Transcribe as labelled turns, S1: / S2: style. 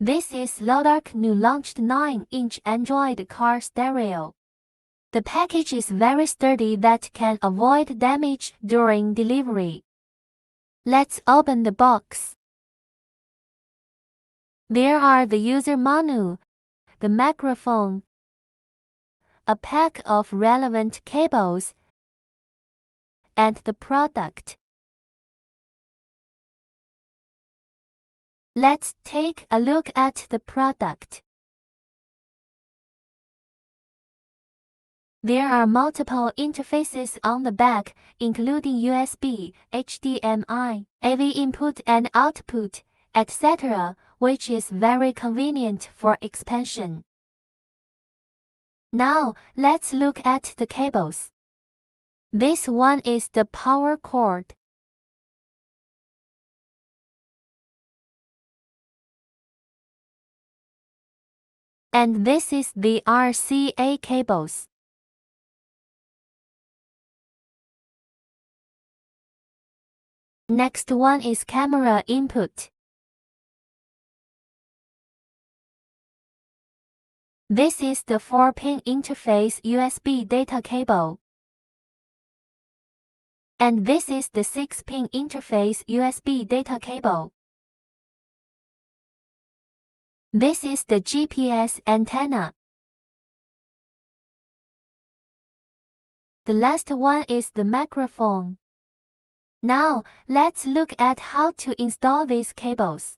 S1: This is LODARK new launched 9-inch Android car stereo. The package is very sturdy that can avoid damage during delivery. Let's open the box. There are the user manual, the microphone, a pack of relevant cables, and the product. Let's take a look at the product. There are multiple interfaces on the back, including USB, HDMI, AV input and output, etc., which is very convenient for expansion. Now, let's look at the cables. This one is the power cord. And this is the RCA cables. Next one is camera input. This is the 4-pin interface USB data cable. And this is the 6-pin interface USB data cable. This is the GPS antenna. The last one is the microphone. Now, let's look at how to install these cables.